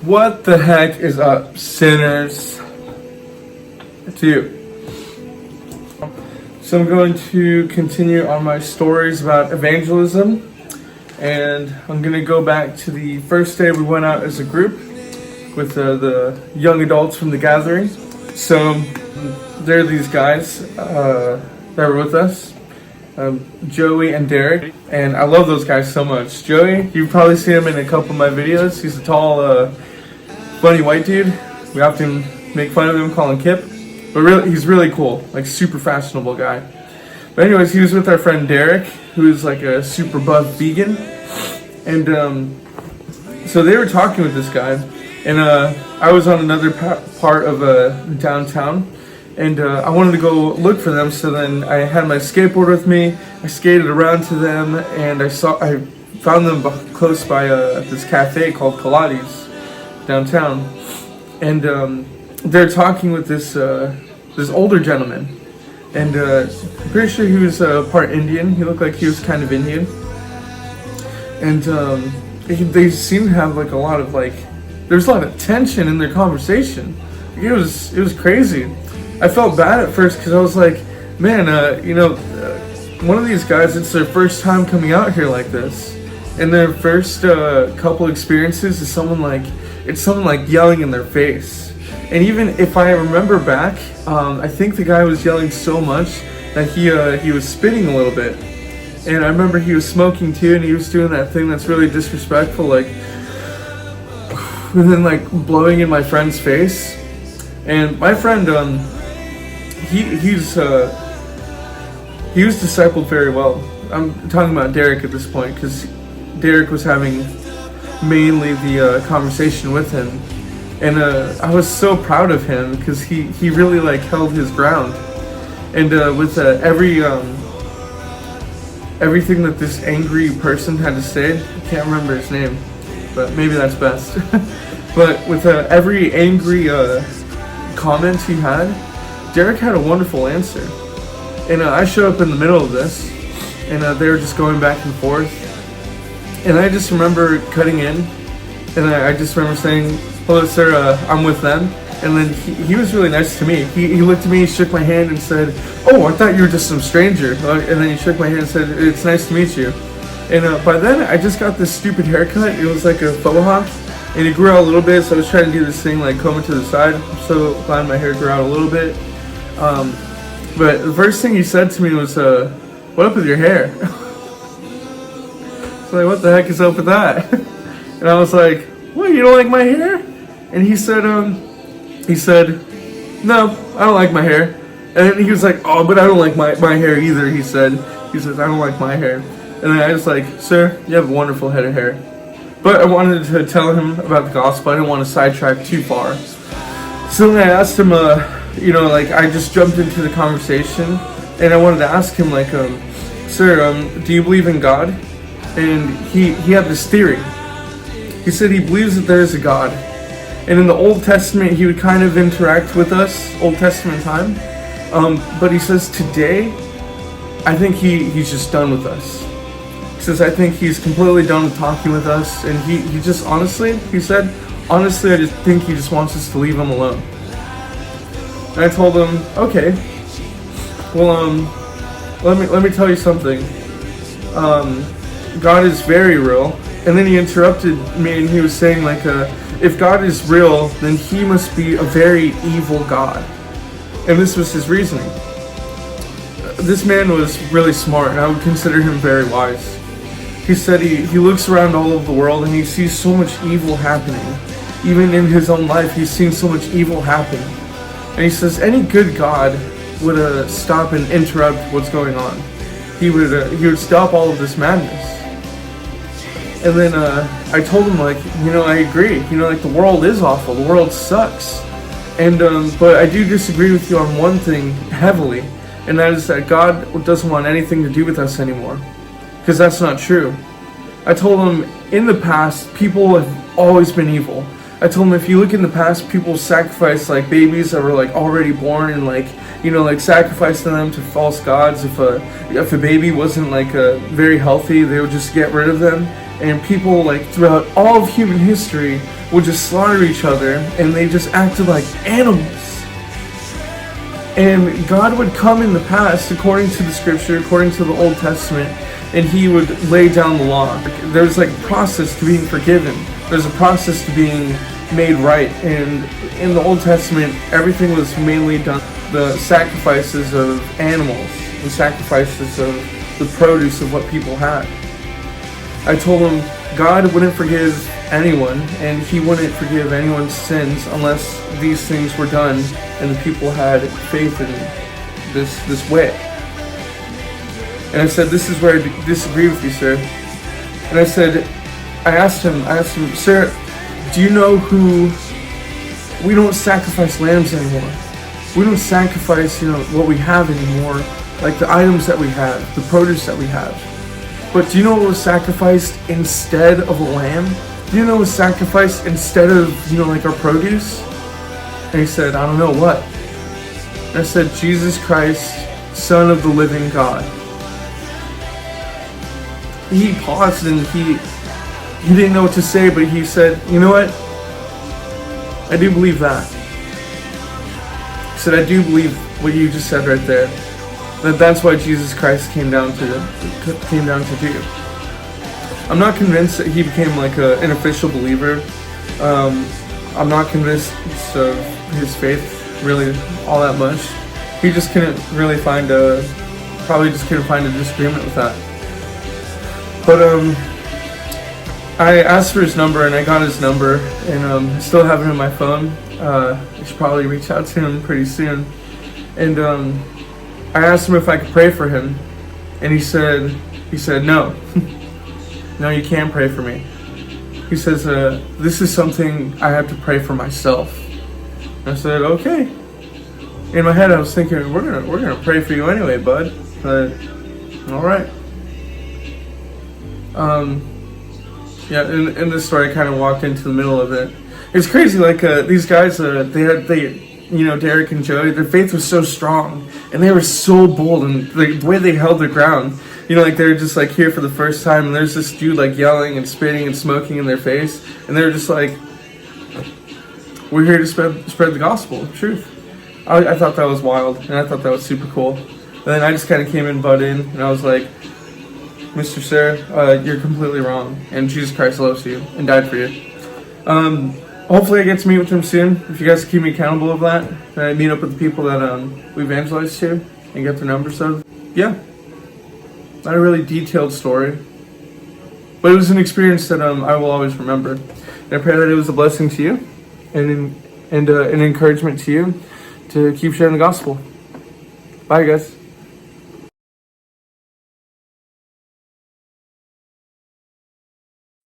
What the heck is up, sinners? It's you. So I'm going to continue on my stories about evangelism, and I'm going to go back to the first day we went out as a group with the young adults from the gathering. So there are these guys that were with us, Joey and Derek, and I love those guys so much. Joey, you've probably seen him in a couple of my videos. He's a tall, funny white dude. We often make fun of him, call him Kip, but really, he's really cool, like super fashionable guy. But anyways, he was with our friend Derek, who is like a super buff vegan, and so they were talking with this guy, and I was on another part of downtown, and I wanted to go look for them. So then I had my skateboard with me. I skated around to them, and I found them close by this cafe called Pilates downtown, and they're talking with this older gentleman, and I'm pretty sure he was part Indian. He looked like he was kind of Indian, and they seemed to have like a lot of there's a lot of tension in their conversation. It was crazy. I felt bad at first because I was like, man, one of these guys, it's their first time coming out here like this, and their first couple experiences is someone like yelling in their face. And even if I remember back, I think the guy was yelling so much that he was spitting a little bit. And I remember he was smoking too, and he was doing that thing that's really disrespectful, and then blowing in my friend's face. And my friend, he was discipled very well. I'm talking about Derek at this point because Derek was having mainly the conversation with him, and I was so proud of him because he really held his ground, and with everything that this angry person had to say, I can't remember his name, but maybe that's best. But with every angry comment he had, Derek had a wonderful answer, and I showed up in the middle of this, and they were just going back and forth. And I just remember cutting in, and I just remember saying, "Hello, sir, I'm with them." And then he was really nice to me. He looked at me, shook my hand, and said, "Oh, I thought you were just some stranger." And then he shook my hand and said, "It's nice to meet you." And by then, I just got this stupid haircut. It was like a faux hawk, and it grew out a little bit, so I was trying to do this thing, comb it to the side. I'm so glad my hair grew out a little bit. But the first thing he said to me was, "What up with your hair?" Like, what the heck is up with that? And I was like, "What, you don't like my hair?" And he said, "No, I don't like my hair." And then he was like, "Oh, but I don't like my hair either," he says, "I don't like my hair." And then I was like, "Sir, you have a wonderful head of hair." But I wanted to tell him about the gospel. I didn't want to sidetrack too far. So then I asked him, I just jumped into the conversation, and I wanted to ask him, "Sir, do you believe in God?" And he had this theory. He said he believes that there is a God. And in the Old Testament, he would kind of interact with us, Old Testament time. But he says today, I think he's just done with us. He says, I think he's completely done with talking with us. And he just honestly, he said, honestly, I just think he just wants us to leave him alone. And I told him, okay, well, let me tell you something. God is very real. And then he interrupted me, and he was saying, if God is real, then he must be a very evil God. And this was his reasoning. This man was really smart, and I would consider him very wise. He said he looks around all over the world, and he sees so much evil happening. Even in his own life, he's seen so much evil happen. And he says any good God would stop and interrupt what's going on. He would stop all of this madness. And then I told him, I agree. The world is awful. The world sucks. And but I do disagree with you on one thing heavily, and that is that God doesn't want anything to do with us anymore, because that's not true. I told him in the past, people have always been evil. I told him if you look in the past, people sacrificed babies that were already born, and sacrificing them to false gods. If a baby wasn't very healthy, they would just get rid of them. and people like throughout all of human history would just slaughter each other, and they just acted like animals. And God would come in the past, according to the scripture, according to the Old Testament, and he would lay down the law. There's like a process to being forgiven. There's a process to being made right. And in the Old Testament, everything was mainly done. The sacrifices of animals, the sacrifices of the produce of what people had. I told him God wouldn't forgive anyone, and he wouldn't forgive anyone's sins unless these things were done and the people had faith in this way. And I said, this is where I disagree with you, sir. And I asked him, sir, do you know who, we don't sacrifice lambs anymore. We don't sacrifice, what we have anymore, like the items that we have, the produce that we have. But do you know what was sacrificed instead of a lamb? Do you know what was sacrificed instead of, like our produce? And he said, I don't know what. And I said, Jesus Christ, Son of the living God. He paused and he didn't know what to say, but he said, you know what? I do believe that. He said, I do believe what you just said right there. That's why Jesus Christ came down to do. I'm not convinced that he became like an official believer. I'm not convinced of his faith really all that much. He just couldn't really probably just couldn't find a disagreement with that. But I asked for his number and I got his number, and I still have it in my phone. I should probably reach out to him pretty soon. And I asked him if I could pray for him, and he said no. No, you can't pray for me. He says, this is something I have to pray for myself. I said, okay. In my head I was thinking, we're gonna pray for you anyway, bud. But all right. Yeah, in this story I kind of walked into the middle of it. It's crazy, like these guys, Derek and Joey, their faith was so strong, and they were so bold, and the way they held their ground, like they were just like here for the first time, and there's this dude like yelling and spitting and smoking in their face, and they were just like, we're here to spread the gospel, the truth. I thought that was wild, and I thought that was super cool. And then I just kind of came in, butt in, and I was like, Mr. Sir, you're completely wrong, and Jesus Christ loves you and died for you. Hopefully I get to meet with him soon. If you guys keep me accountable of that, and I meet up with the people that we evangelized to and get their numbers of. Yeah, not a really detailed story, but it was an experience that I will always remember. And I pray that it was a blessing to you and an encouragement to you to keep sharing the gospel. Bye, guys.